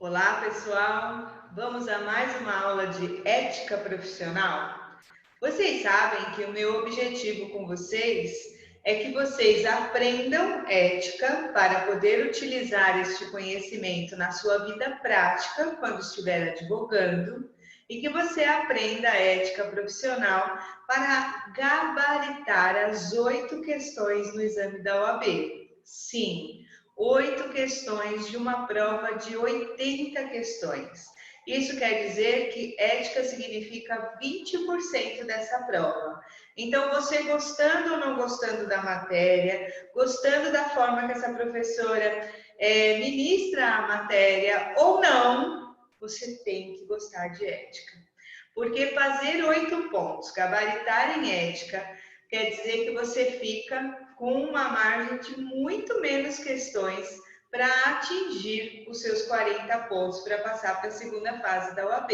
Olá, pessoal! Vamos a mais uma aula de ética profissional? Vocês sabem que o meu objetivo com vocês é que vocês aprendam ética para poder utilizar este conhecimento na sua vida prática quando estiver advogando e que você aprenda ética profissional para gabaritar as 8 questões no exame da OAB. Sim, 8 questões de uma prova de 80 questões. Isso quer dizer que ética significa 20% dessa prova. Então, você gostando ou não gostando da matéria, gostando da forma que essa professora ministra a matéria ou não, você tem que gostar de ética. Porque fazer 8 pontos, gabaritar em ética, quer dizer que você fica com uma margem de muito menos questões para atingir os seus 40 pontos para passar para a segunda fase da OAB.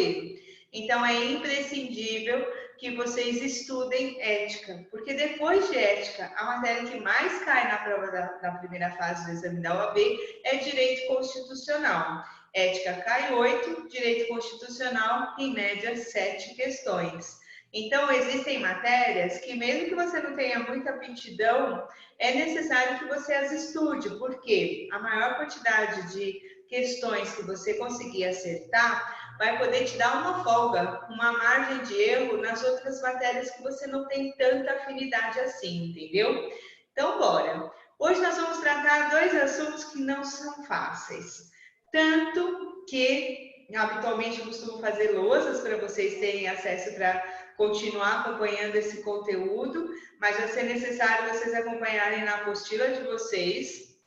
Então, é imprescindível que vocês estudem ética, porque depois de ética, a matéria que mais cai na prova da primeira fase do exame da OAB é direito constitucional. Ética cai 8, direito constitucional, em média, 7 questões. Então, existem matérias que, mesmo que você não tenha muita aptidão, é necessário que você as estude, porque a maior quantidade de questões que você conseguir acertar vai poder te dar uma folga, uma margem de erro nas outras matérias que você não tem tanta afinidade assim, entendeu? Então, bora! Hoje nós vamos tratar 2 assuntos que não são fáceis. Tanto que, habitualmente, eu costumo fazer lousas para vocês terem acesso para continuar acompanhando esse conteúdo, mas vai ser necessário vocês acompanharem na apostila de vocês,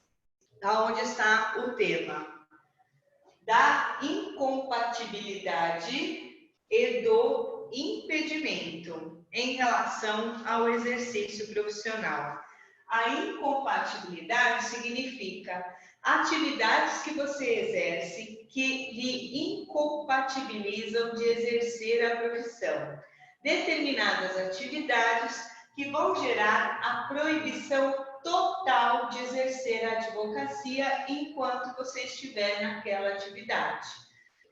aonde está o tema da incompatibilidade e do impedimento em relação ao exercício profissional. A incompatibilidade significa atividades que você exerce que lhe incompatibilizam de exercer a profissão. Determinadas atividades que vão gerar a proibição total de exercer a advocacia enquanto você estiver naquela atividade.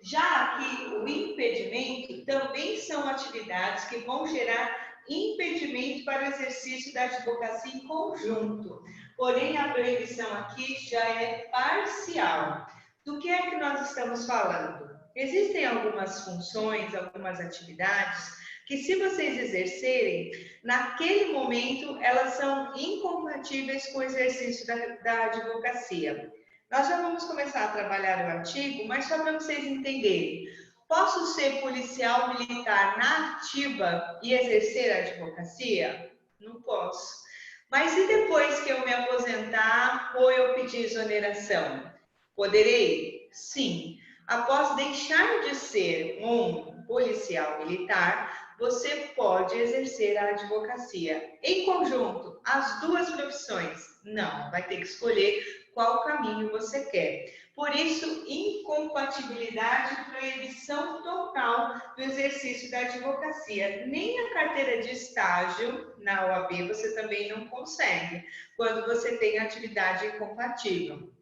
Já aqui, o impedimento também são atividades que vão gerar impedimento para o exercício da advocacia em conjunto. Porém, a proibição aqui já é parcial. Do que é que nós estamos falando? Existem algumas funções, algumas atividades que, se vocês exercerem, naquele momento, elas são incompatíveis com o exercício da advocacia. Nós já vamos começar a trabalhar o artigo, mas só para vocês entenderem. Posso ser policial militar na ativa e exercer a advocacia? Não posso. Mas e depois que eu me aposentar ou eu pedir exoneração? Poderei? Sim. Após deixar de ser um policial militar, você pode exercer a advocacia. Em conjunto, as 2 profissões? Não, vai ter que escolher qual caminho você quer. Por isso, incompatibilidade e proibição total do exercício da advocacia. Nem a carteira de estágio na OAB você também não consegue, quando você tem atividade incompatível.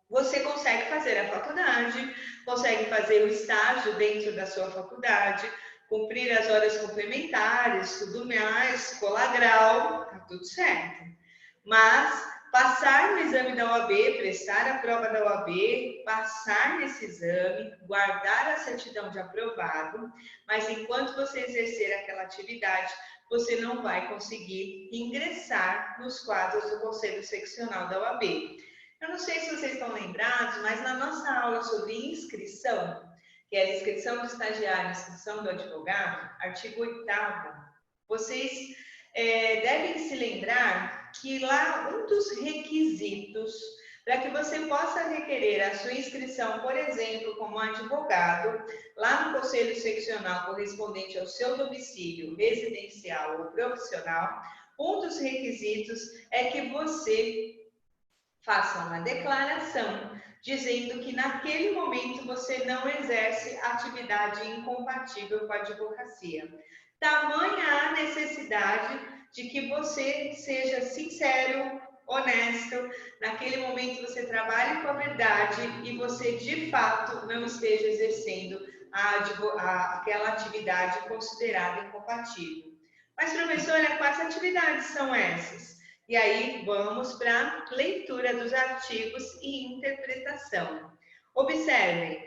Você consegue fazer a faculdade, consegue fazer o estágio dentro da sua faculdade, cumprir as horas complementares, tudo mais, colar grau, tá tudo certo. Mas passar no exame da OAB, prestar a prova da OAB, passar nesse exame, guardar a certidão de aprovado, mas enquanto você exercer aquela atividade, você não vai conseguir ingressar nos quadros do Conselho Seccional da OAB. Eu não sei se vocês estão lembrados, mas na nossa aula sobre inscrição, que é a inscrição do estagiário, inscrição do advogado, artigo 8º, vocês devem se lembrar que lá um dos requisitos para que você possa requerer a sua inscrição, por exemplo, como advogado, lá no Conselho Seccional correspondente ao seu domicílio residencial ou profissional, um dos requisitos é que você faça uma declaração dizendo que naquele momento você não exerce atividade incompatível com a advocacia. Tamanha a necessidade de que você seja sincero, honesto, naquele momento você trabalhe com a verdade e você, de fato, não esteja exercendo aquela atividade considerada incompatível. Mas, professora, quais atividades são essas? E aí, vamos para a leitura dos artigos e interpretação. Observem,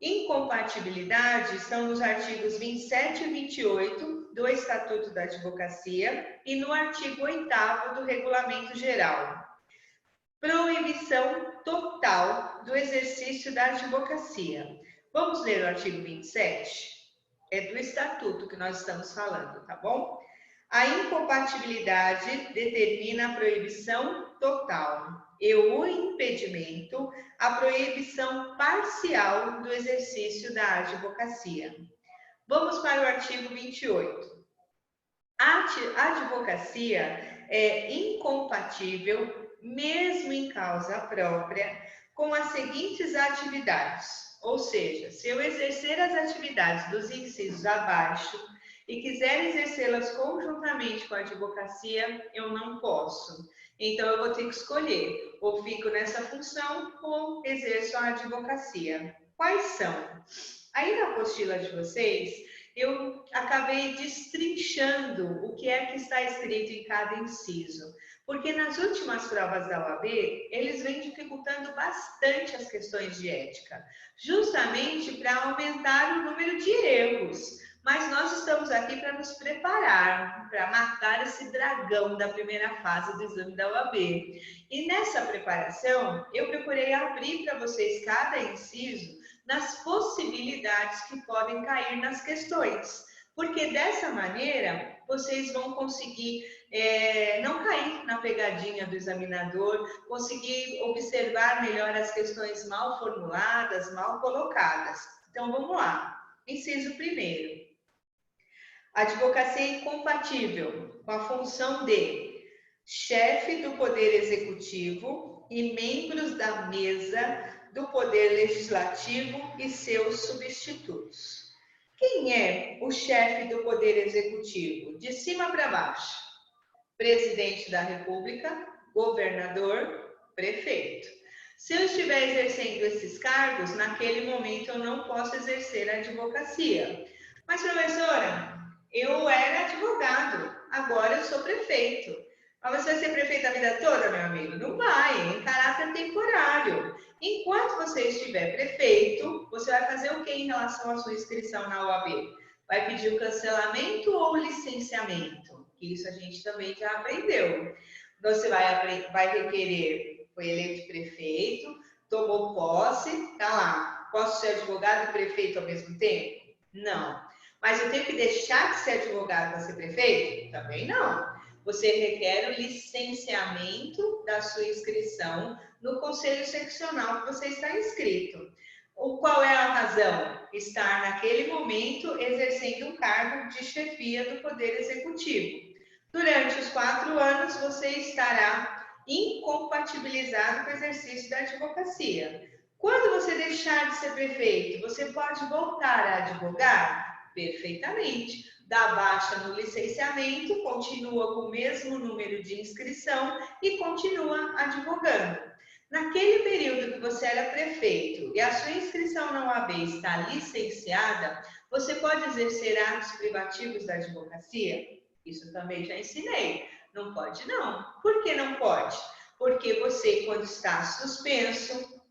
incompatibilidade estão nos artigos 27 e 28 do Estatuto da Advocacia e no artigo 8º do Regulamento Geral. Proibição total do exercício da advocacia. Vamos ler o artigo 27? É do Estatuto que nós estamos falando, tá bom? A incompatibilidade determina a proibição total e o impedimento, a proibição parcial do exercício da advocacia. Vamos para o artigo 28. A advocacia é incompatível, mesmo em causa própria, com as seguintes atividades. Ou seja, se eu exercer as atividades dos incisos abaixo e quiser exercê-las conjuntamente com a advocacia, eu não posso. Então, eu vou ter que escolher, ou fico nessa função, ou exerço a advocacia. Quais são? Aí na apostila de vocês, eu acabei destrinchando o que é que está escrito em cada inciso. Porque nas últimas provas da OAB, eles vêm dificultando bastante as questões de ética, justamente para aumentar o número de erros. Mas nós estamos aqui para nos preparar, para matar esse dragão da primeira fase do exame da OAB. E nessa preparação, eu procurei abrir para vocês cada inciso nas possibilidades que podem cair nas questões. Porque dessa maneira, vocês vão conseguir não cair na pegadinha do examinador, conseguir observar melhor as questões mal formuladas, mal colocadas. Então, vamos lá. Inciso primeiro. A advocacia é incompatível com a função de chefe do Poder Executivo e membros da mesa do Poder Legislativo e seus substitutos. Quem é o chefe do Poder Executivo? De cima para baixo. Presidente da República, governador, prefeito. Se eu estiver exercendo esses cargos, naquele momento eu não posso exercer a advocacia. Mas, professora, eu era advogado, agora eu sou prefeito. Mas você vai ser prefeito a vida toda, meu amigo? Não vai, em caráter temporário. Enquanto você estiver prefeito, você vai fazer o que em relação à sua inscrição na OAB? Vai pedir o cancelamento ou o licenciamento? Isso a gente também já aprendeu. Você vai requerer, foi eleito prefeito, tomou posse, tá lá. Posso ser advogado e prefeito ao mesmo tempo? Não. Mas eu tenho que deixar de ser advogado para ser prefeito? Também não. Você requer o licenciamento da sua inscrição no conselho seccional que você está inscrito. Qual é a razão? Estar naquele momento exercendo um cargo de chefia do Poder Executivo. Durante os 4 anos, você estará incompatibilizado com o exercício da advocacia. Quando você deixar de ser prefeito, você pode voltar a advogar? Perfeitamente. Dá baixa no licenciamento, continua com o mesmo número de inscrição e continua advogando. Naquele período que você era prefeito e a sua inscrição na OAB está licenciada, você pode exercer atos privativos da advocacia? Isso também já ensinei. Não pode, não. Por que não pode? Porque você, quando está suspenso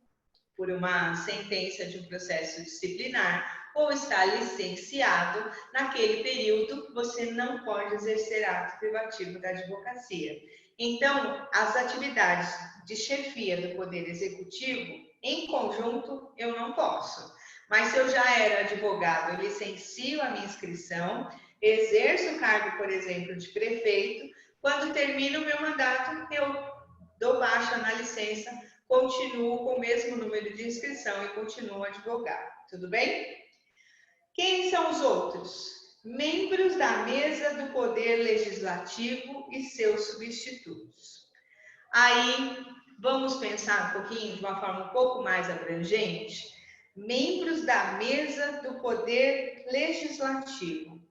por uma sentença de um processo disciplinar ou está licenciado, naquele período você não pode exercer ato privativo da advocacia. Então, as atividades de chefia do Poder Executivo, em conjunto, eu não posso. Mas se eu já era advogado, eu licencio a minha inscrição, exerço o cargo, por exemplo, de prefeito, quando termina o meu mandato, eu dou baixa na licença, continuo com o mesmo número de inscrição e continuo a advogar. Tudo bem? Quem são os outros? Membros da mesa do Poder Legislativo e seus substitutos. Aí, vamos pensar um pouquinho, de uma forma um pouco mais abrangente. Membros da mesa do Poder Legislativo.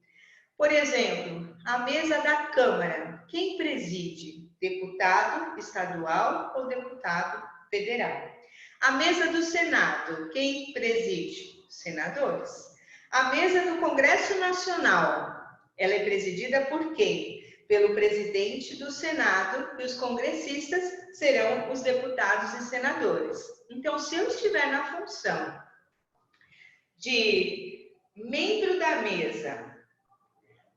Por exemplo, a mesa da Câmara. Quem preside? deputado estadual ou deputado federal. A mesa do Senado, quem preside? Senadores. A mesa do Congresso Nacional, ela é presidida por quem? Pelo presidente do Senado, e os congressistas serão os deputados e senadores. Então, se eu estiver na função de membro da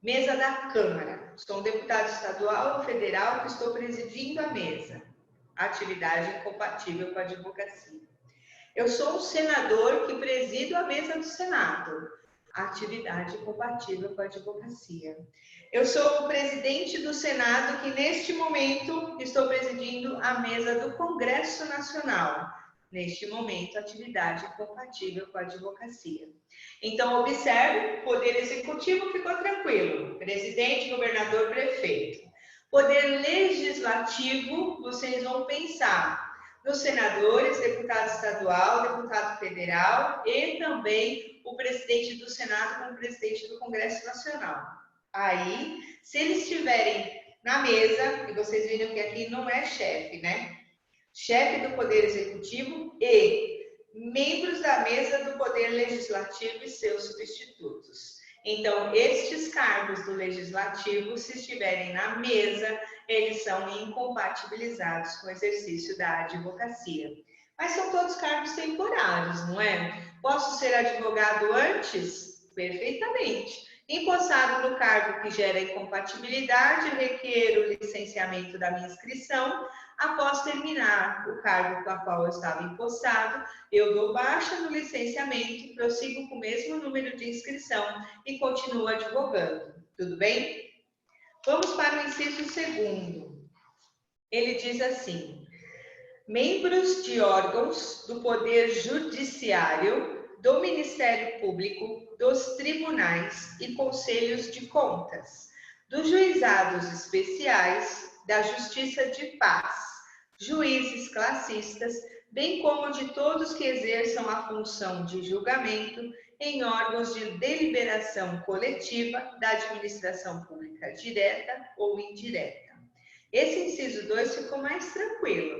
mesa da Câmara, sou um deputado estadual ou federal que estou presidindo a mesa, atividade incompatível com a advocacia. Eu sou um senador que presido a mesa do Senado, atividade incompatível com a advocacia. Eu sou o presidente do Senado que, neste momento, estou presidindo a mesa do Congresso Nacional. Neste momento, atividade incompatível com a advocacia. Então, observe, poder executivo ficou tranquilo. Presidente, governador, prefeito. Poder legislativo, vocês vão pensar nos senadores, deputado estadual, deputado federal e também o presidente do Senado com o presidente do Congresso Nacional. Aí, se eles estiverem na mesa, e vocês viram que aqui não é chefe, né? Chefe do Poder Executivo e membros da mesa do Poder Legislativo e seus substitutos. Então, estes cargos do Legislativo, se estiverem na mesa, eles são incompatibilizados com o exercício da advocacia. Mas são todos cargos temporários, não é? Posso ser advogado antes? Perfeitamente. Empossado no cargo que gera incompatibilidade, requer o licenciamento da minha inscrição. Após terminar o cargo com o qual eu estava empossado, eu dou baixa no licenciamento, prossigo com o mesmo número de inscrição e continuo advogando. Tudo bem? Vamos para o inciso 2º. Ele diz assim: membros de órgãos do Poder Judiciário, do Ministério Público, dos tribunais e conselhos de contas, dos juizados especiais, da Justiça de Paz, juízes classistas, bem como de todos que exerçam a função de julgamento em órgãos de deliberação coletiva da administração pública direta ou indireta. Esse inciso 2 ficou mais tranquilo.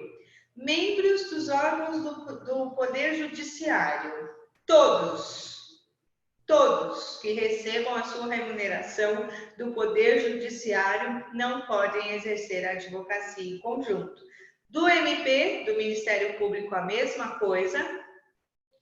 Membros dos órgãos do Poder Judiciário, todos que recebam a sua remuneração do Poder Judiciário não podem exercer a advocacia em conjunto. Do MP, do Ministério Público, a mesma coisa,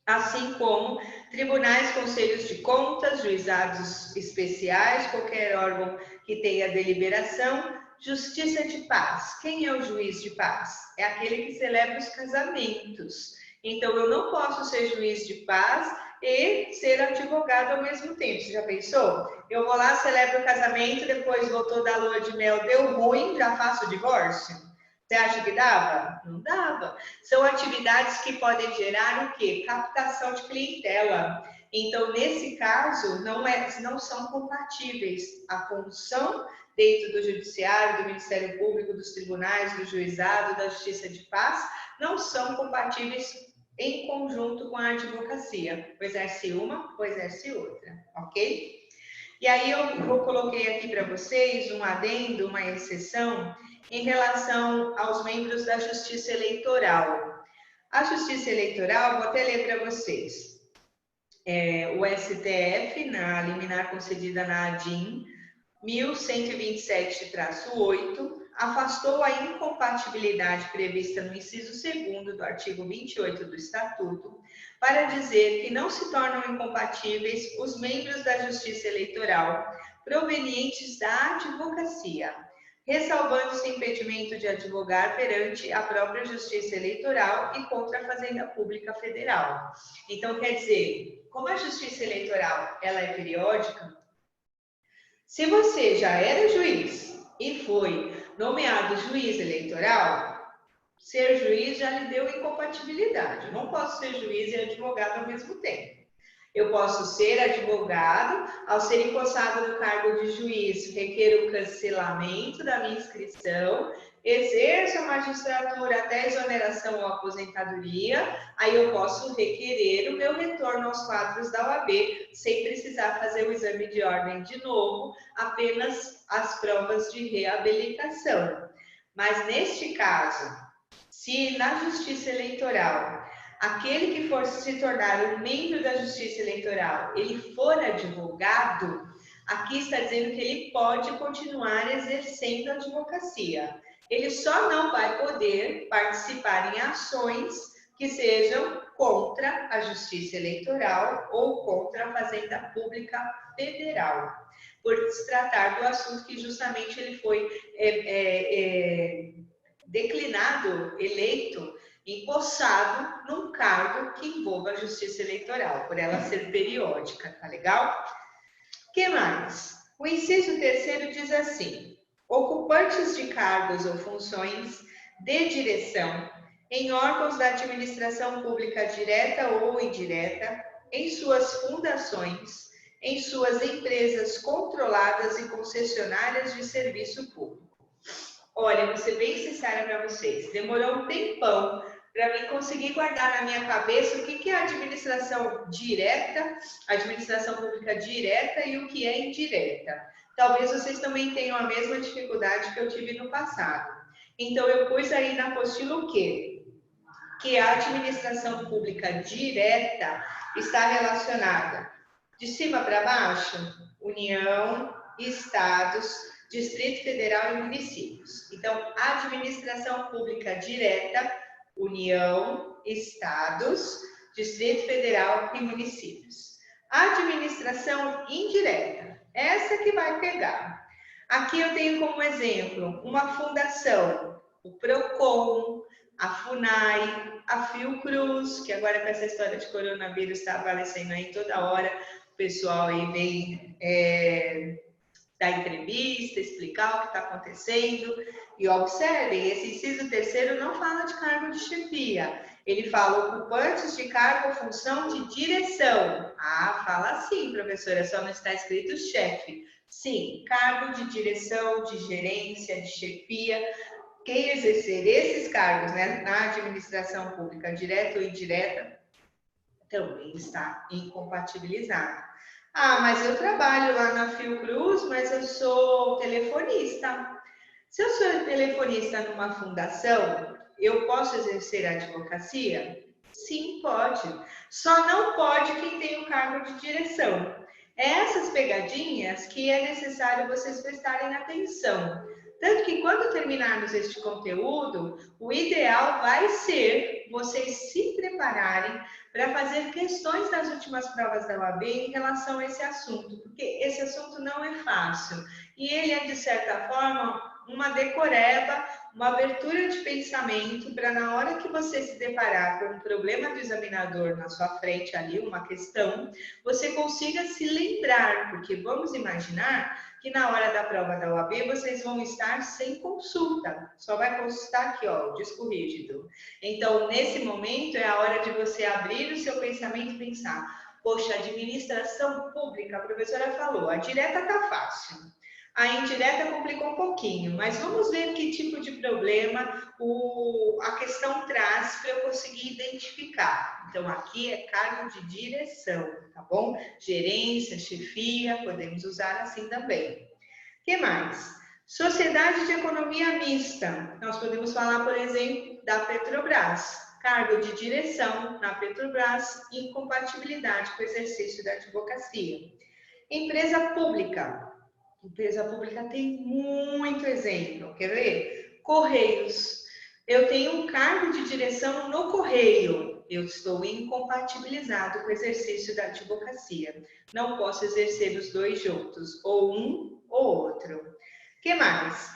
assim como tribunais, conselhos de contas, juizados especiais, qualquer órgão que tenha deliberação. Justiça de paz. Quem é o juiz de paz? É aquele que celebra os casamentos. Então, eu não posso ser juiz de paz e ser advogado ao mesmo tempo. Você já pensou? Eu vou lá, celebro o casamento, depois voltou da lua de mel, deu ruim, já faço o divórcio? Você acha que dava? Não dava. São atividades que podem gerar o quê? Captação de clientela. Então, nesse caso, não são compatíveis a função dentro do Judiciário, do Ministério Público, dos tribunais, do juizado, da Justiça de Paz, não são compatíveis em conjunto com a advocacia. Ou exerce uma, ou exerce outra, ok? E aí eu coloquei aqui para vocês um adendo, uma exceção, em relação aos membros da Justiça Eleitoral. A Justiça Eleitoral, vou até ler para vocês. O STF, na liminar concedida na ADIM 1127-8, afastou a incompatibilidade prevista no inciso 2º do artigo 28 do Estatuto, para dizer que não se tornam incompatíveis os membros da Justiça Eleitoral provenientes da advocacia, ressalvando-se impedimento de advogar perante a própria Justiça Eleitoral e contra a Fazenda Pública Federal. Então, quer dizer, como a Justiça Eleitoral ela é periódica, se você já era juiz e foi nomeado juiz eleitoral, ser juiz já lhe deu incompatibilidade. Eu não posso ser juiz e advogado ao mesmo tempo. Eu posso ser advogado, ao ser empossado no cargo de juiz, requer o cancelamento da minha inscrição, exerço a magistratura até exoneração ou aposentadoria, aí eu posso requerer o meu retorno aos quadros da OAB, sem precisar fazer o exame de ordem de novo, apenas as provas de reabilitação. Mas neste caso, se na Justiça Eleitoral, aquele que for se tornar um membro da Justiça Eleitoral, ele for advogado, aqui está dizendo que ele pode continuar exercendo a advocacia. Ele só não vai poder participar em ações que sejam contra a Justiça Eleitoral ou contra a Fazenda Pública Federal, por se tratar do assunto que justamente ele foi declinado, eleito, empossado num cargo que envolva a Justiça Eleitoral, por ela ser periódica, tá legal? O que mais? O inciso 3º diz assim: ocupantes de cargos ou funções de direção em órgãos da administração pública direta ou indireta, em suas fundações, em suas empresas controladas e concessionárias de serviço público. Olha, vou ser bem sincera para vocês, demorou um tempão para mim conseguir guardar na minha cabeça o que é administração direta, administração pública direta e o que é indireta. Talvez vocês também tenham a mesma dificuldade que eu tive no passado. Então, eu pus aí na apostila o quê? Que a administração pública direta está relacionada de cima para baixo, União, Estados, Distrito Federal e municípios. Então, administração pública direta, União, Estados, Distrito Federal e municípios. Administração indireta, essa que vai pegar. Aqui eu tenho como exemplo uma fundação, o PROCON, a FUNAI, a Fiocruz, que agora com essa história de coronavírus está aparecendo aí toda hora, o pessoal aí vem dar entrevista, explicar o que está acontecendo. E observem, esse inciso 3º não fala de cargo de chefia, ele fala ocupantes de cargo ou função de direção. Ah, fala sim, professora, só não está escrito chefe. Sim, cargo de direção, de gerência, de chefia. Quem exercer esses cargos, né, na administração pública, direta ou indireta, também está incompatibilizado. Ah, mas eu trabalho lá na Fiocruz, mas eu sou telefonista. Se eu sou telefonista numa fundação, eu posso exercer a advocacia? Sim, pode. Só não pode quem tem o cargo de direção. É essas pegadinhas que é necessário vocês prestarem atenção. Tanto que quando terminarmos este conteúdo, o ideal vai ser vocês se prepararem para fazer questões das últimas provas da OAB em relação a esse assunto, porque esse assunto não é fácil. E ele é, de certa forma, uma decoreba, uma abertura de pensamento para na hora que você se deparar com um problema do examinador na sua frente ali, uma questão, você consiga se lembrar, porque vamos imaginar que na hora da prova da OAB vocês vão estar sem consulta, só vai consultar aqui, ó, o disco rígido. Então, nesse momento, é a hora de você abrir o seu pensamento e pensar, poxa, administração pública, a professora falou, a direta tá fácil, a indireta complicou um pouquinho, mas vamos ver que tipo de problema a questão traz para eu conseguir identificar. Então, aqui é cargo de direção, tá bom? Gerência, chefia, podemos usar assim também. O que mais? Sociedade de economia mista. Nós podemos falar, por exemplo, da Petrobras. Cargo de direção na Petrobras, incompatibilidade com o exercício da advocacia. Empresa pública. Empresa pública tem muito exemplo. Quer ver? Correios. Eu tenho um cargo de direção no Correio. Eu estou incompatibilizado com o exercício da advocacia. Não posso exercer os dois juntos, ou um ou outro. O que mais?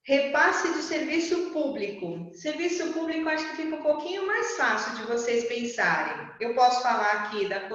Repasse de serviço público. Serviço público acho que fica um pouquinho mais fácil de vocês pensarem. Eu posso falar aqui da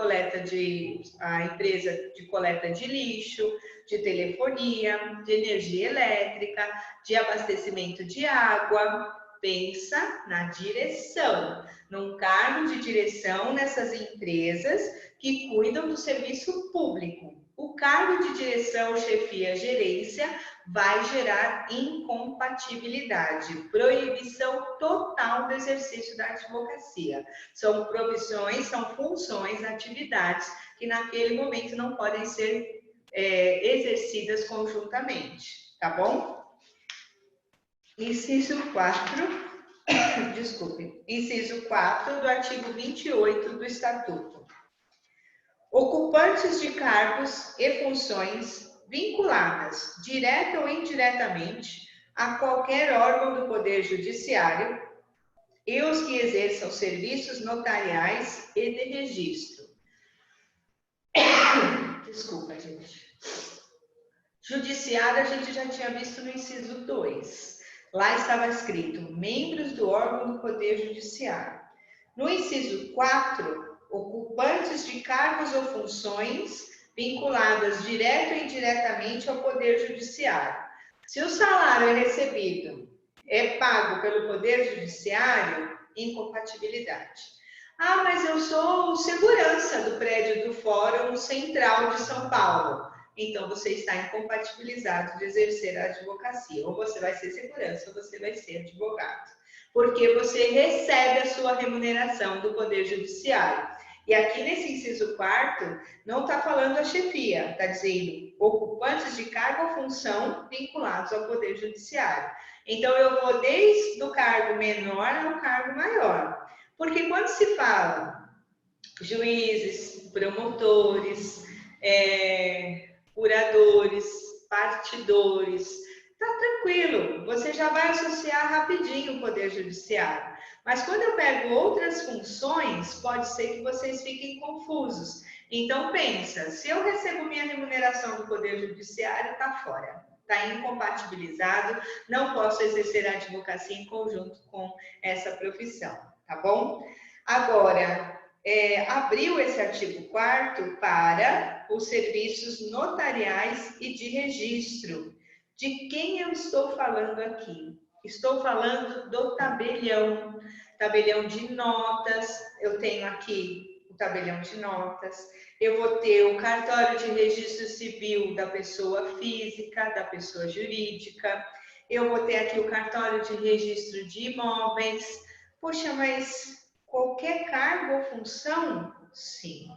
a empresa de coleta de lixo, de telefonia, de energia elétrica, de abastecimento de água. Pensa na direção, num cargo de direção nessas empresas que cuidam do serviço público. O cargo de direção, chefia, gerência vai gerar incompatibilidade, proibição total do exercício da advocacia. São profissões, são funções, atividades que naquele momento não podem ser exercidas conjuntamente, tá bom? Inciso 4, desculpe, inciso 4 do artigo 28 do Estatuto. Ocupantes de cargos e funções vinculadas, direta ou indiretamente, a qualquer órgão do Poder Judiciário e os que exerçam serviços notariais e de registro. Desculpa, gente. Judiciário a gente já tinha visto no inciso 2. Lá estava escrito membros do órgão do Poder Judiciário. No inciso 4, ocupantes de cargos ou funções vinculadas direta ou indiretamente ao Poder Judiciário. Se o salário é recebido, é pago pelo Poder Judiciário, incompatibilidade. Ah, mas eu sou segurança do prédio do Fórum Central de São Paulo. Então, você está incompatibilizado de exercer a advocacia. Ou você vai ser segurança, ou você vai ser advogado. Porque você recebe a sua remuneração do Poder Judiciário. E aqui nesse inciso 4, não está falando a chefia, está dizendo ocupantes de cargo ou função vinculados ao Poder Judiciário. Então, eu vou desde o cargo menor ao cargo maior. Porque quando se fala juízes, promotores, curadores, partidores, tá tranquilo, você já vai associar rapidinho o Poder Judiciário. Mas quando eu pego outras funções, pode ser que vocês fiquem confusos. Então pensa, se eu recebo minha remuneração do Poder Judiciário, tá fora. Está incompatibilizado, não posso exercer a advocacia em conjunto com essa profissão, tá bom? Agora, abriu esse artigo 4º para os serviços notariais e de registro. De quem eu estou falando aqui? Estou falando do tabelião de notas. Eu tenho aqui o tabelião de notas. Eu vou ter o cartório de registro civil da pessoa física, da pessoa jurídica. Eu vou ter aqui o cartório de registro de imóveis. Poxa, mas qualquer cargo ou função? Sim.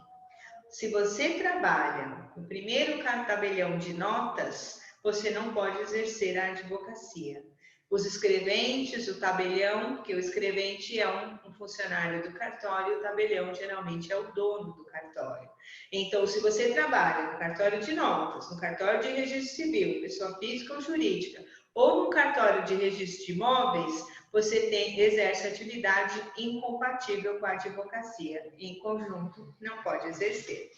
Se você trabalha no primeiro tabelião de notas, você não pode exercer a advocacia. Os escreventes, o tabelião, que o escrevente é um funcionário do cartório, o tabelião geralmente é o dono do cartório. Então, se você trabalha no cartório de notas, no cartório de registro civil, pessoa física ou jurídica, ou no cartório de registro de imóveis, você exerce atividade incompatível com a advocacia. Em conjunto, não pode exercer.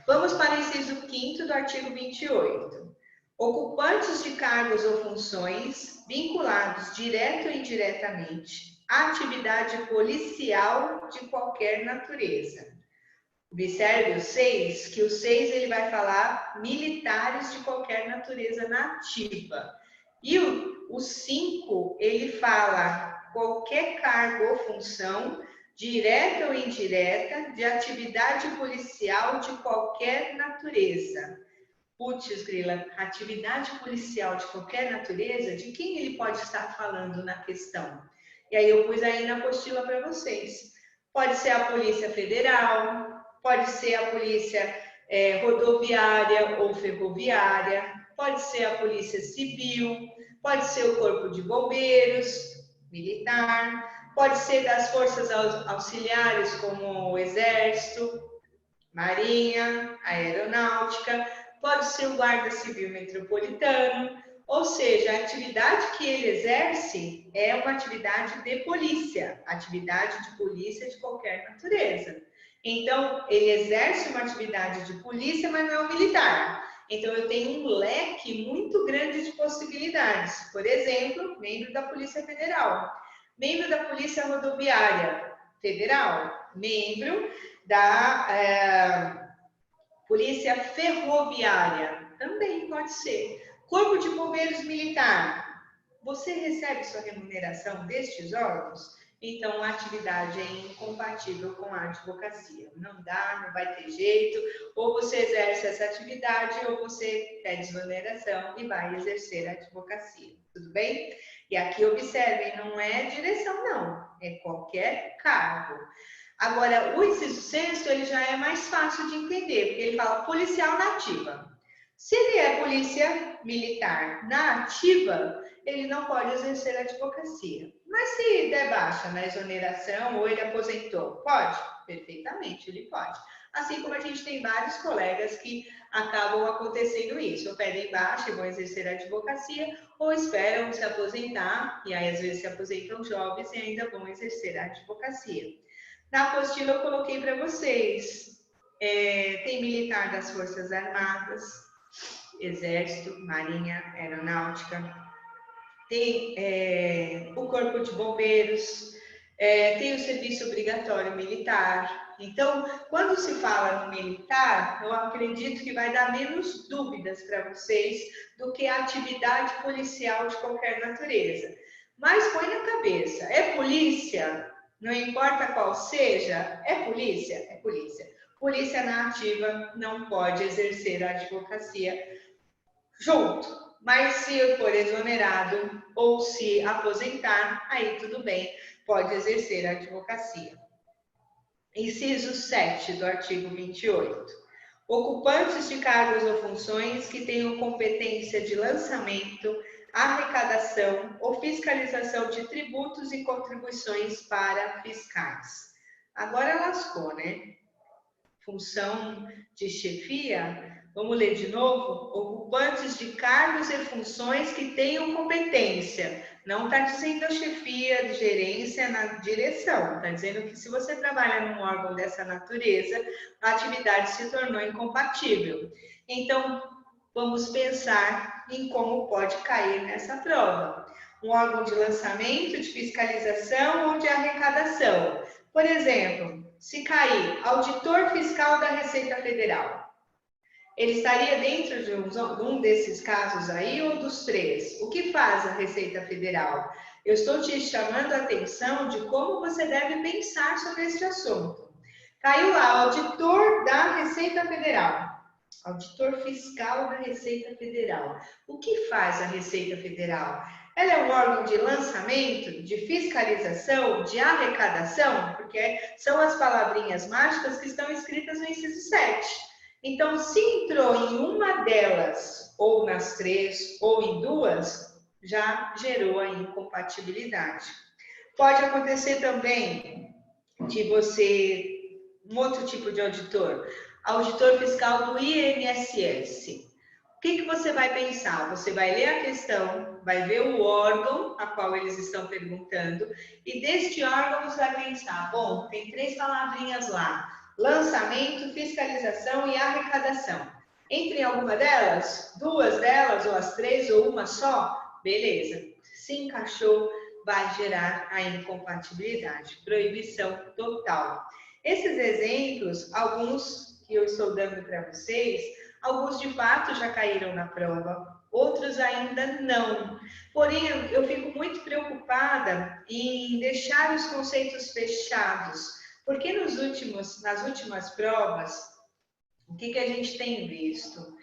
Vamos para o inciso 5º do artigo 28. Ocupantes de cargos ou funções vinculados direto ou indiretamente à atividade policial de qualquer natureza. Observe o 6, que o 6 ele vai falar militares de qualquer natureza nativa. E o 5, ele fala qualquer cargo ou função, direta ou indireta, de atividade policial de qualquer natureza. Putz, grila, atividade policial de qualquer natureza, de quem ele pode estar falando na questão? E aí eu pus aí na apostila para vocês. Pode ser a Polícia Federal, pode ser a Polícia Rodoviária ou Ferroviária, pode ser a Polícia Civil, pode ser o Corpo de Bombeiros, militar, pode ser das forças auxiliares como o Exército, Marinha, Aeronáutica, pode ser o Guarda Civil Metropolitano, ou seja, a atividade que ele exerce é uma atividade de polícia, atividade de polícia de qualquer natureza. Então, ele exerce uma atividade de polícia, mas não é um militar. Então, eu tenho um leque muito grande de possibilidades. Por exemplo, membro da Polícia Federal, membro da Polícia Rodoviária Federal, membro da Polícia Ferroviária, também pode ser. Corpo de Bombeiros Militar, você recebe sua remuneração destes órgãos? Então, a atividade é incompatível com a advocacia. Não dá, não vai ter jeito. Ou você exerce essa atividade, ou você pede exoneração e vai exercer a advocacia. Tudo bem? E aqui, observem, não é direção, não. É qualquer cargo. Agora, o inciso 6º, ele já é mais fácil de entender, porque ele fala policial nativa. Se ele é polícia militar na ativa, ele não pode exercer a advocacia. Mas se der baixa na exoneração ou ele aposentou, pode? Perfeitamente, ele pode. Assim como a gente tem vários colegas que acabam acontecendo isso, ou pedem baixa e vão exercer a advocacia, ou esperam se aposentar, e aí às vezes se aposentam jovens e ainda vão exercer a advocacia. Na apostila eu coloquei para vocês, tem militar das Forças Armadas, Exército, Marinha, Aeronáutica, tem o Corpo de Bombeiros, tem o serviço obrigatório militar. Então, quando se fala no militar, eu acredito que vai dar menos dúvidas para vocês do que a atividade policial de qualquer natureza. Mas põe na cabeça, é polícia? Não importa qual seja, é polícia? É polícia. Polícia na ativa não pode exercer a advocacia junto, mas se for exonerado ou se aposentar, aí tudo bem, pode exercer a advocacia. Inciso 7 do artigo 28. Ocupantes de cargos ou funções que tenham competência de lançamento, arrecadação ou fiscalização de tributos e contribuições para fiscais. Agora lascou, né? Função de chefia, vamos ler de novo? Ocupantes de cargos e funções que tenham competência. Não está dizendo a chefia de gerência na direção, está dizendo que se você trabalha num órgão dessa natureza, a atividade se tornou incompatível. Então, vamos pensar em como pode cair nessa prova. Um órgão de lançamento, de fiscalização ou de arrecadação. Por exemplo, se cair auditor fiscal da Receita Federal, ele estaria dentro de um desses casos aí ou dos três? O que faz a Receita Federal? Eu estou te chamando a atenção de como você deve pensar sobre este assunto. Caiu lá, auditor da Receita Federal, auditor fiscal da Receita Federal. O que faz a Receita Federal? Ela é um órgão de lançamento, de fiscalização, de arrecadação, porque são as palavrinhas mágicas que estão escritas no inciso 7. Então, se entrou em uma delas, ou nas três, ou em duas, já gerou a incompatibilidade. Pode acontecer também de você, um outro tipo de auditor fiscal do INSS. O que você vai pensar? Você vai ler a questão, vai ver o órgão a qual eles estão perguntando, e deste órgão você vai pensar, bom, tem três palavrinhas lá, lançamento, fiscalização e arrecadação. Entre alguma delas, duas delas, ou as três, ou uma só, beleza. Se encaixou, vai gerar a incompatibilidade, proibição total. Esses exemplos, alguns que eu estou dando para vocês, alguns de fato já caíram na prova, outros ainda não. Porém, eu fico muito preocupada em deixar os conceitos fechados, porque nas últimas provas, o que a gente tem visto?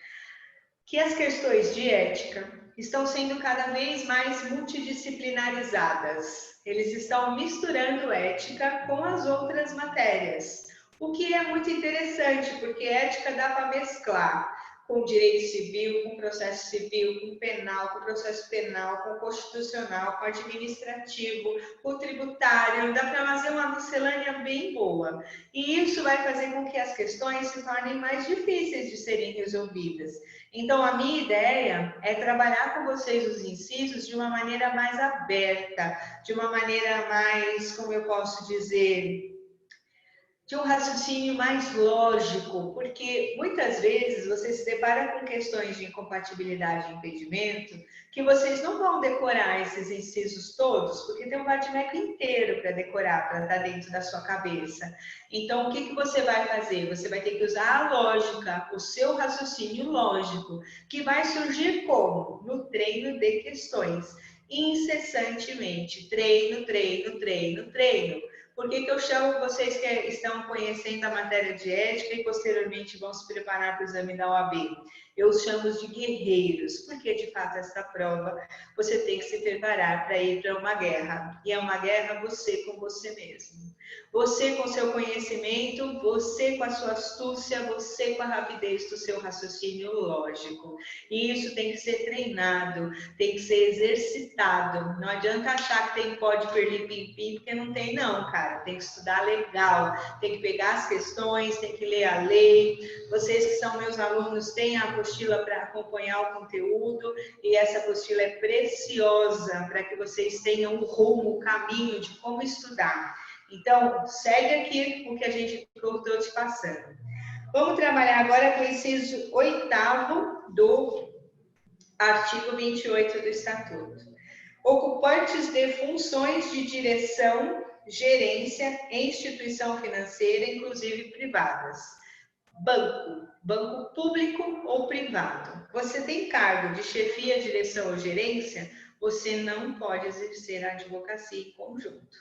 Que as questões de ética estão sendo cada vez mais multidisciplinarizadas. Eles estão misturando ética com as outras matérias, o que é muito interessante, porque ética dá para mesclar com direito civil, com processo civil, com penal, com processo penal, com constitucional, com administrativo, com tributário, dá para fazer uma miscelânea bem boa. E isso vai fazer com que as questões se tornem mais difíceis de serem resolvidas. Então, a minha ideia é trabalhar com vocês os incisos de uma maneira mais aberta, de uma maneira mais, como eu posso dizer, de um raciocínio mais lógico, porque muitas vezes você se depara com questões de incompatibilidade e impedimento que vocês não vão decorar esses incisos todos, porque tem um vadimeco inteiro para decorar, para estar dentro da sua cabeça. Então, o que você vai fazer? Você vai ter que usar a lógica, o seu raciocínio lógico, que vai surgir como? No treino de questões, incessantemente, treino, treino, treino, treino. Por que eu chamo vocês que estão conhecendo a matéria de ética e posteriormente vão se preparar para o exame da OAB? Eu os chamo de guerreiros, porque de fato esta prova você tem que se preparar para ir para uma guerra. E é uma guerra você com você mesmo. Você com seu conhecimento, você com a sua astúcia, você com a rapidez do seu raciocínio lógico. E isso tem que ser treinado, tem que ser exercitado. Não adianta achar que tem pode perlim-pim-pim, porque não tem não, cara. Tem que estudar legal, tem que pegar as questões, tem que ler a lei. Vocês que são meus alunos têm a apostila para acompanhar o conteúdo, e essa apostila é preciosa para que vocês tenham o rumo, o caminho de como estudar. Então, segue aqui o que a gente estou te passando. Vamos trabalhar agora com o inciso 8º do artigo 28 do Estatuto. Ocupantes de funções de direção, gerência em instituição financeira, inclusive privadas. Banco público ou privado. Você tem cargo de chefia, direção ou gerência, você não pode exercer a advocacia em conjunto,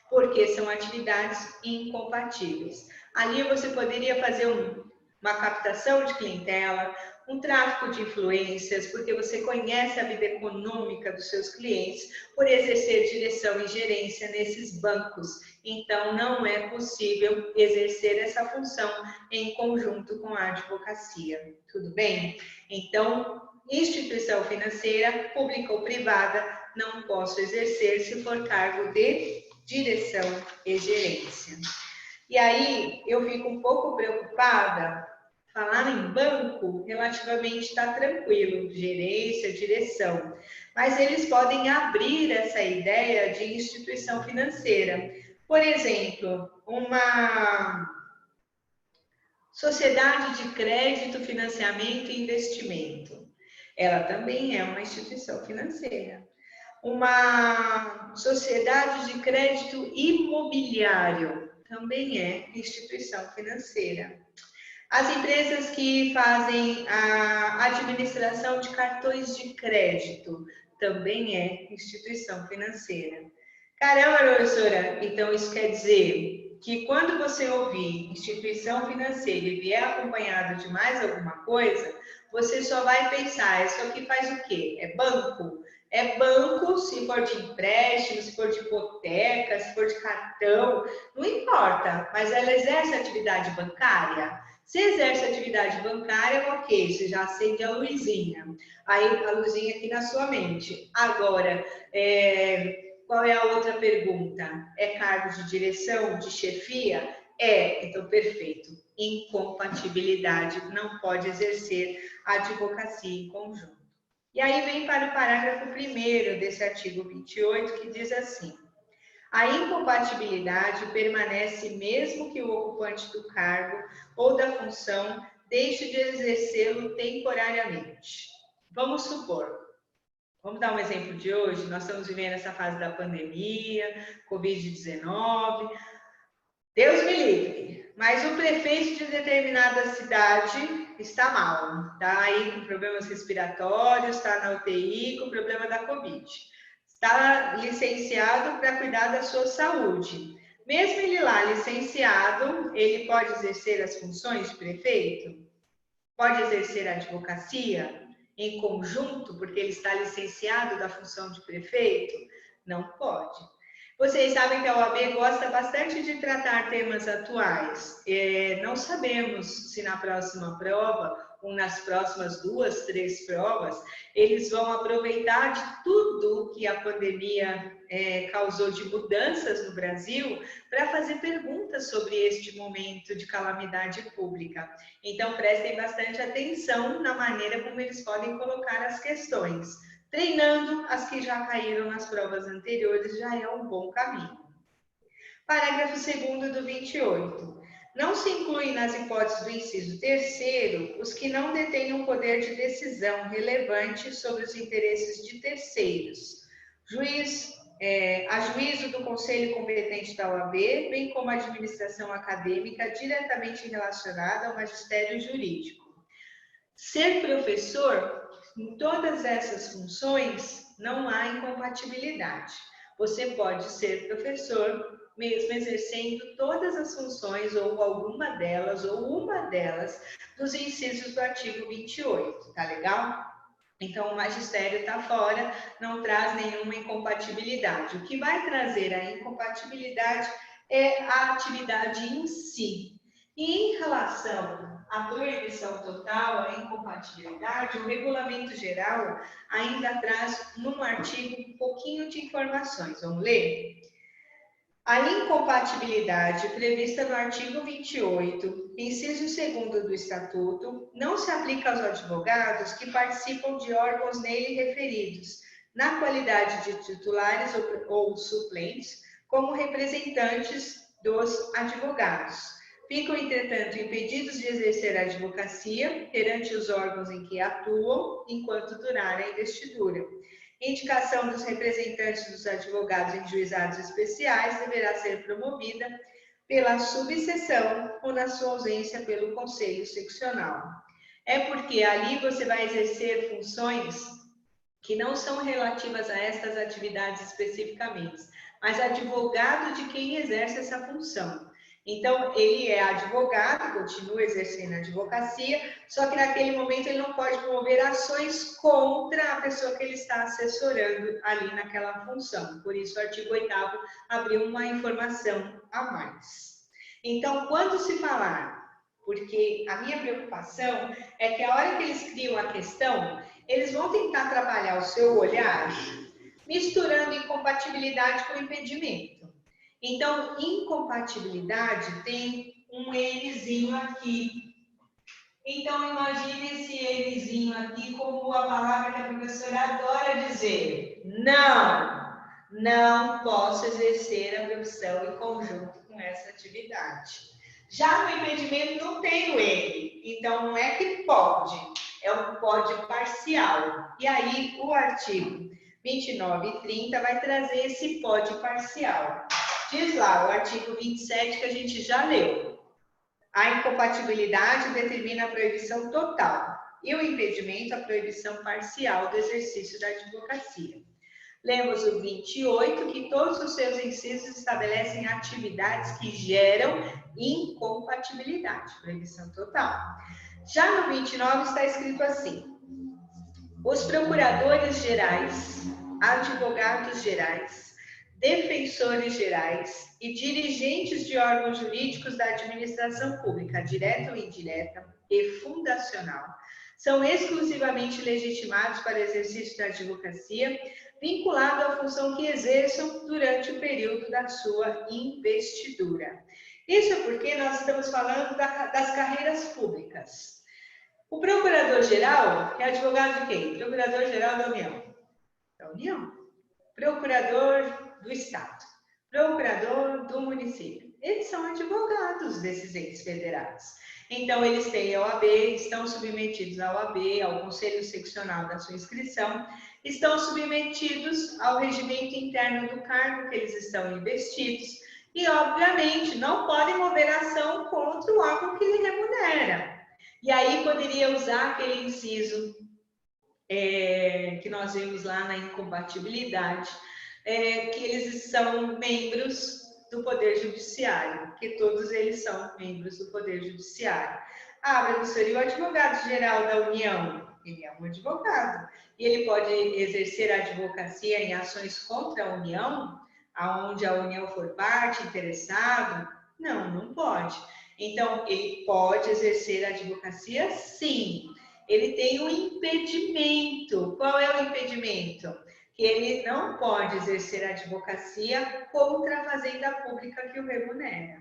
porque são atividades incompatíveis. Ali você poderia fazer uma captação de clientela, um tráfico de influências, porque você conhece a vida econômica dos seus clientes, por exercer direção e gerência nesses bancos. Então, não é possível exercer essa função em conjunto com a advocacia. Tudo bem? Então, instituição financeira, pública ou privada, não posso exercer se for cargo de direção e gerência. E aí, eu fico um pouco preocupada. Falar em banco, relativamente está tranquilo, gerência, direção. Mas eles podem abrir essa ideia de instituição financeira. Por exemplo, uma sociedade de crédito, financiamento e investimento. Ela também é uma instituição financeira. Uma sociedade de crédito imobiliário também é instituição financeira. As empresas que fazem a administração de cartões de crédito também é instituição financeira. Caramba, professora, então isso quer dizer que quando você ouvir instituição financeira e vier acompanhado de mais alguma coisa, você só vai pensar, isso aqui faz o quê? É banco? É banco, se for de empréstimo, se for de hipoteca, se for de cartão, não importa, mas ela exerce atividade bancária? Se exerce atividade bancária, ok, você já acende a luzinha. Aí a luzinha aqui na sua mente. Agora, qual é a outra pergunta? É cargo de direção, de chefia? É, então perfeito. Incompatibilidade, não pode exercer a advocacia em conjunto. E aí vem para o parágrafo 1º desse artigo 28, que diz assim: a incompatibilidade permanece mesmo que o ocupante do cargo ou da função deixe de exercê-lo temporariamente. Vamos supor, vamos dar um exemplo de hoje, nós estamos vivendo essa fase da pandemia, Covid-19, Deus me livre, mas o prefeito de determinada cidade está mal, está aí com problemas respiratórios, está na UTI com problema da Covid. Está licenciado para cuidar da sua saúde. Mesmo ele lá licenciado, ele pode exercer as funções de prefeito? Pode exercer a advocacia em conjunto, porque ele está licenciado da função de prefeito? Não pode. Vocês sabem que a OAB gosta bastante de tratar temas atuais. Não sabemos se na próxima prova ou nas próximas 2, 3 provas, eles vão aproveitar de tudo que a pandemia causou de mudanças no Brasil para fazer perguntas sobre este momento de calamidade pública. Então, prestem bastante atenção na maneira como eles podem colocar as questões. Treinando as que já caíram nas provas anteriores já é um bom caminho. Parágrafo 2º do 28. Não se incluem nas hipóteses do inciso 3º os que não detenham poder de decisão relevante sobre os interesses de terceiros. A juízo do Conselho competente da OAB, bem como a administração acadêmica diretamente relacionada ao magistério jurídico. Ser professor, em todas essas funções, não há incompatibilidade. Você pode ser professor, mesmo exercendo todas as funções, ou alguma delas, ou uma delas, dos incisos do artigo 28, tá legal? Então, o magistério está fora, não traz nenhuma incompatibilidade. O que vai trazer a incompatibilidade é a atividade em si. E em relação à proibição total, à incompatibilidade, o Regulamento Geral ainda traz num artigo um pouquinho de informações. Vamos ler? A incompatibilidade prevista no artigo 28, inciso 2º do Estatuto, não se aplica aos advogados que participam de órgãos nele referidos, na qualidade de titulares ou suplentes, como representantes dos advogados. Ficam, entretanto, impedidos de exercer a advocacia perante os órgãos em que atuam, enquanto durar a investidura. Indicação dos representantes dos advogados em juizados especiais deverá ser promovida pela subseção ou, na sua ausência, pelo conselho seccional. É porque ali você vai exercer funções que não são relativas a estas atividades especificamente, mas advogado de quem exerce essa função. Então, ele é advogado, continua exercendo a advocacia, só que naquele momento ele não pode promover ações contra a pessoa que ele está assessorando ali naquela função. Por isso, o artigo 8º abriu uma informação a mais. Então, quando se falar, porque a minha preocupação é que a hora que eles criam a questão, eles vão tentar trabalhar o seu olhar misturando incompatibilidade com impedimento. Então, incompatibilidade tem um Nzinho aqui. Então, imagine esse Nzinho aqui como a palavra que a professora adora dizer. Não posso exercer a profissão em conjunto com essa atividade. Já no impedimento não tem o N, então não é que pode, é um pode parcial. E aí, o artigo 29 e 30 vai trazer esse pode parcial. Diz lá, o artigo 27 que a gente já leu. A incompatibilidade determina a proibição total e o impedimento a proibição parcial do exercício da advocacia. Lemos o 28, que todos os seus incisos estabelecem atividades que geram incompatibilidade, proibição total. Já no 29 está escrito assim: os procuradores gerais, advogados gerais, defensores gerais e dirigentes de órgãos jurídicos da administração pública, direta ou indireta e fundacional, são exclusivamente legitimados para o exercício da advocacia, vinculado à função que exerçam durante o período da sua investidura. Isso é porque nós estamos falando das carreiras públicas. O procurador-geral é advogado de quem? Procurador-geral da União. Da União. Procurador do Estado. Procurador do município. Eles são advogados desses entes federados. Então, eles têm a OAB, estão submetidos à OAB, ao Conselho Seccional da sua inscrição, estão submetidos ao regimento interno do cargo que eles estão investidos e, obviamente, não podem mover ação contra o órgão que lhe remunera. E aí poderia usar aquele inciso que nós vimos lá na incompatibilidade, que eles são membros do Poder Judiciário, que todos eles são membros do Poder Judiciário. Ah, professor, e o advogado-geral da União? Ele é um advogado. E ele pode exercer a advocacia em ações contra a União, aonde a União for parte, interessado? Não, não pode. Então, ele pode exercer a advocacia? Sim. Ele tem um impedimento. Qual é o impedimento? Que ele não pode exercer a advocacia contra a fazenda pública que o remunera.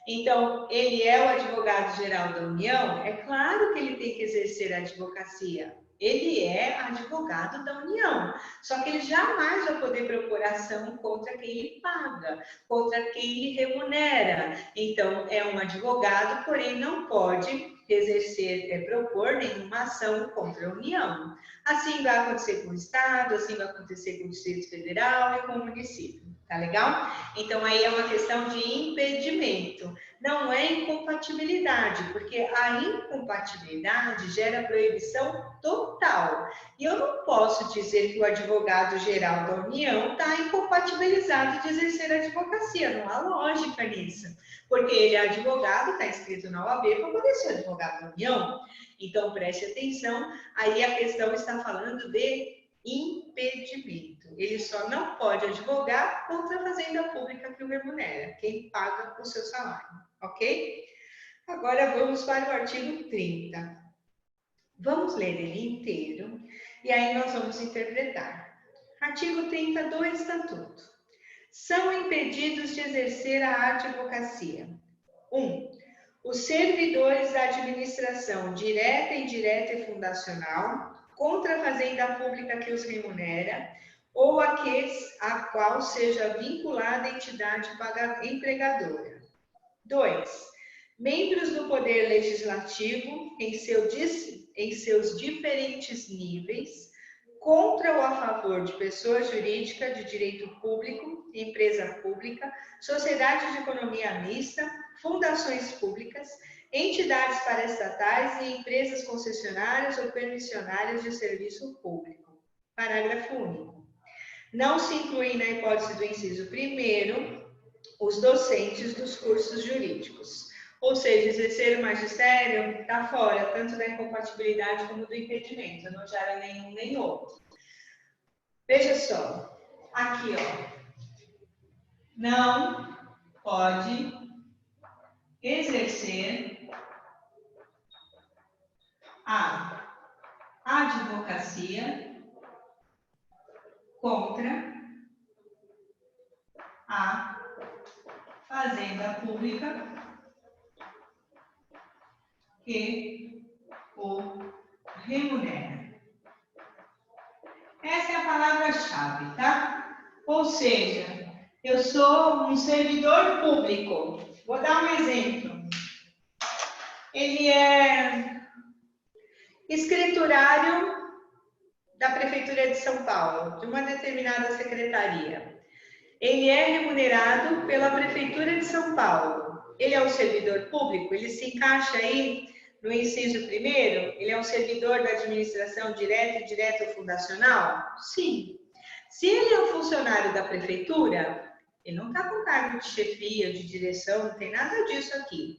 Então, ele é o advogado-geral da União? É claro que ele tem que exercer a advocacia. Ele é advogado da União, só que ele jamais vai poder propor ação contra quem lhe paga, contra quem lhe remunera. Então, é um advogado, porém não pode exercer, propor nenhuma ação contra a União. Assim vai acontecer com o Estado, assim vai acontecer com o Distrito Federal e com o município. Tá legal? Então, aí é uma questão de impedimento. Não é incompatibilidade, porque a incompatibilidade gera proibição total. E eu não posso dizer que o advogado-geral da União está incompatibilizado de exercer a advocacia. Não há lógica nisso. Porque ele é advogado, está inscrito na OAB para poder ser advogado da União. Então, preste atenção. Aí a questão está falando de impedimento. Ele só não pode advogar contra a fazenda pública que o remunera, quem paga o seu salário, ok? Agora vamos para o artigo 30. Vamos ler ele inteiro e aí nós vamos interpretar. Artigo 30 do Estatuto. São impedidos de exercer a advocacia. 1. Os servidores da administração direta, indireta e fundacional, contra a fazenda pública que os remunera, ou aqueles a qual seja vinculada a entidade empregadora. 2. Membros do Poder Legislativo, em seus diferentes níveis, contra ou a favor de pessoa jurídica de direito público, empresa pública, sociedade de economia mista, fundações públicas, entidades paraestatais e empresas concessionárias ou permissionárias de serviço público. Parágrafo único. Não se incluem na hipótese do inciso 1º os docentes dos cursos jurídicos. Ou seja, exercer o magistério está fora, tanto da incompatibilidade como do impedimento. Não gera nenhum nem outro. Veja só, aqui, ó. Não pode exercer a advocacia contra a fazenda pública que o remunera. Essa é a palavra-chave, tá? Ou seja, eu sou um servidor público. Vou dar um exemplo. Ele é escriturário da Prefeitura de São Paulo, de uma determinada secretaria. Ele é remunerado pela Prefeitura de São Paulo. Ele é um servidor público? Ele se encaixa aí no inciso 1º? Ele é um servidor da administração direta, indireta ou fundacional? Sim. Se ele é um funcionário da Prefeitura, ele não está com cargo de chefia, de direção, não tem nada disso aqui.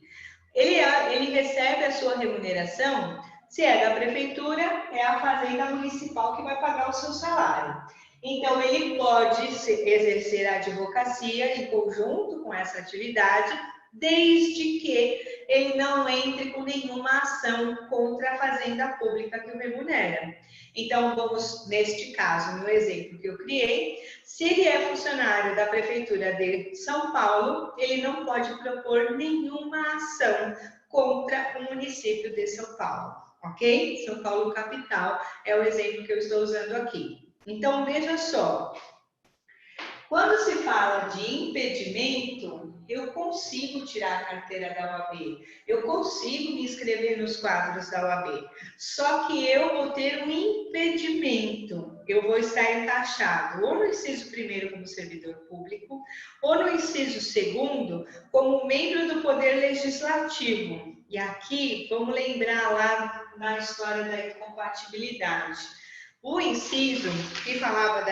Ele recebe a sua remuneração, se é da Prefeitura, é a Fazenda Municipal que vai pagar o seu salário. Então, ele pode exercer a advocacia em conjunto com essa atividade, desde que ele não entre com nenhuma ação contra a fazenda pública que o remunera. Então, vamos, neste caso, no exemplo que eu criei, se ele é funcionário da Prefeitura de São Paulo, ele não pode propor nenhuma ação contra o município de São Paulo, ok? São Paulo capital é o exemplo que eu estou usando aqui. Então, veja só, quando se fala de impedimento, eu consigo tirar a carteira da OAB, eu consigo me inscrever nos quadros da OAB, só que eu vou ter um impedimento, eu vou estar encaixado ou no inciso 1º como servidor público, ou no inciso 2º como membro do Poder Legislativo. E aqui, vamos lembrar lá na história da incompatibilidade. O inciso que falava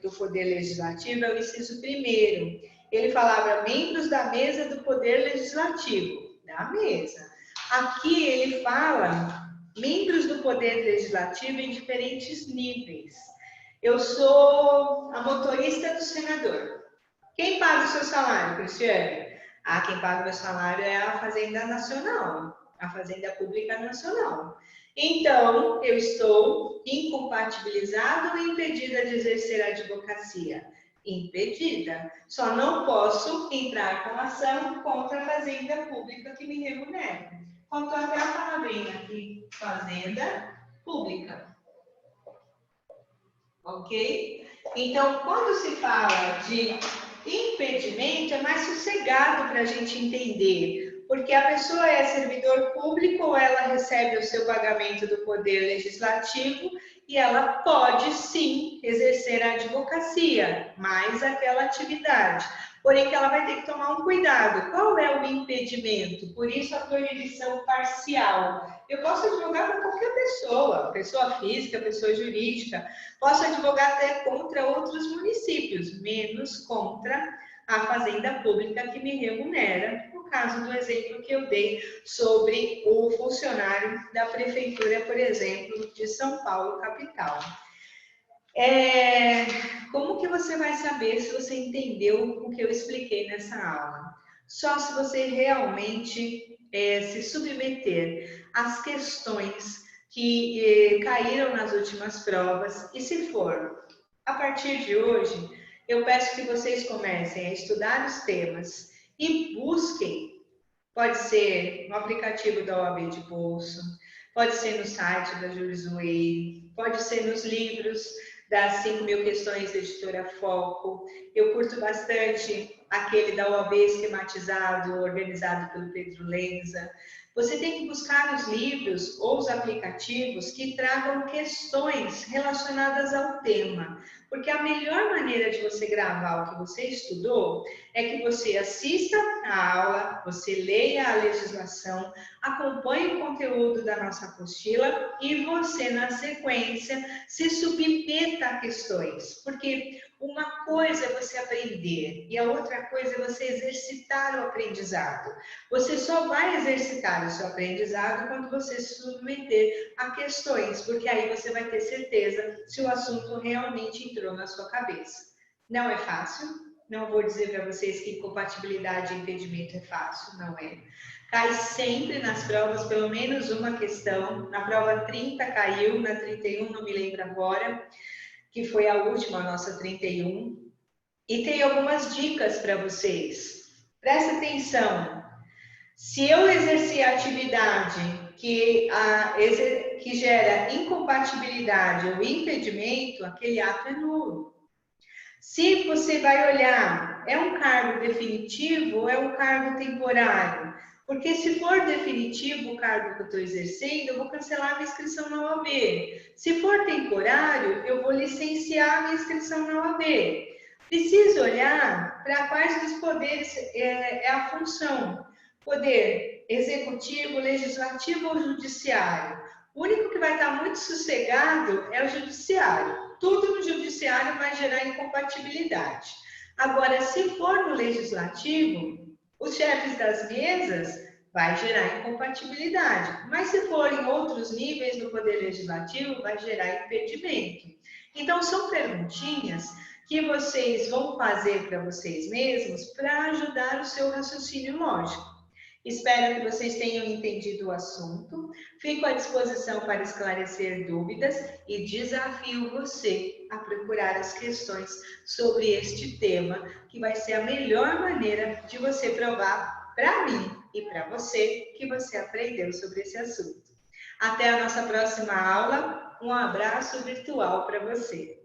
do Poder Legislativo é o inciso 1º. Ele falava membros da mesa do Poder Legislativo, da mesa. Aqui ele fala membros do Poder Legislativo em diferentes níveis. Eu sou a motorista do senador. Quem paga o seu salário, Cristiane? Quem paga o meu salário é a Fazenda Nacional, a Fazenda Pública Nacional. Então, eu estou incompatibilizado ou impedida de exercer a advocacia? Impedida. Só não posso entrar com ação contra a fazenda pública que me remunera. Faltou até a palavrinha aqui, fazenda pública. Ok? Então, quando se fala de impedimento, é mais sossegado para a gente entender. Porque a pessoa é servidor público ou ela recebe o seu pagamento do Poder Legislativo e ela pode, sim, exercer a advocacia, mais aquela atividade. Porém, que ela vai ter que tomar um cuidado. Qual é o impedimento? Por isso, a proibição parcial. Eu posso advogar para qualquer pessoa, pessoa física, pessoa jurídica. Posso advogar até contra outros municípios, menos contra a fazenda pública que me remunera, no caso do exemplo que eu dei sobre o funcionário da Prefeitura, por exemplo, de São Paulo, capital. Como que você vai saber se você entendeu o que eu expliquei nessa aula? Só se você realmente se submeter às questões que caíram nas últimas provas. E se for a partir de hoje, eu peço que vocês comecem a estudar os temas e busquem. Pode ser no aplicativo da OAB de bolso, pode ser no site da Jules Way, pode ser nos livros das 5.000 questões da editora Foco. Eu curto bastante aquele da OAB esquematizado, organizado pelo Pedro Lenza. Você tem que buscar os livros ou os aplicativos que tragam questões relacionadas ao tema, porque a melhor maneira de você gravar o que você estudou é que você assista a aula, você leia a legislação, acompanhe o conteúdo da nossa apostila e você, na sequência, se submeta a questões, porque uma coisa é você aprender e a outra coisa é você exercitar o aprendizado. Você só vai exercitar o seu aprendizado quando você se submeter a questões, porque aí você vai ter certeza se o assunto realmente entrou na sua cabeça. Não é fácil, não vou dizer para vocês que compatibilidade e impedimento é fácil, não é. Cai sempre nas provas pelo menos uma questão. Na prova 30 caiu, na 31 não me lembro agora, que foi a última, a nossa 31. E tem algumas dicas para vocês. Presta atenção. Se eu exercer a atividade que gera incompatibilidade ou impedimento, aquele ato é nulo. Se você vai olhar, é um cargo definitivo ou é um cargo temporário? Porque se for definitivo o cargo que eu estou exercendo, eu vou cancelar a minha inscrição na OAB. Se for temporário, eu vou licenciar a minha inscrição na OAB. Preciso olhar para quais dos poderes é a função. Poder executivo, legislativo ou judiciário? O único que vai estar muito sossegado é o judiciário. Tudo no judiciário vai gerar incompatibilidade. Agora, se for no legislativo, os chefes das mesas vai gerar incompatibilidade. Mas se for em outros níveis do poder legislativo, vai gerar impedimento. Então, são perguntinhas que vocês vão fazer para vocês mesmos para ajudar o seu raciocínio lógico. Espero que vocês tenham entendido o assunto. Fico à disposição para esclarecer dúvidas e desafio você a procurar as questões sobre este tema, que vai ser a melhor maneira de você provar para mim e para você que você aprendeu sobre esse assunto. Até a nossa próxima aula. Um abraço virtual para você.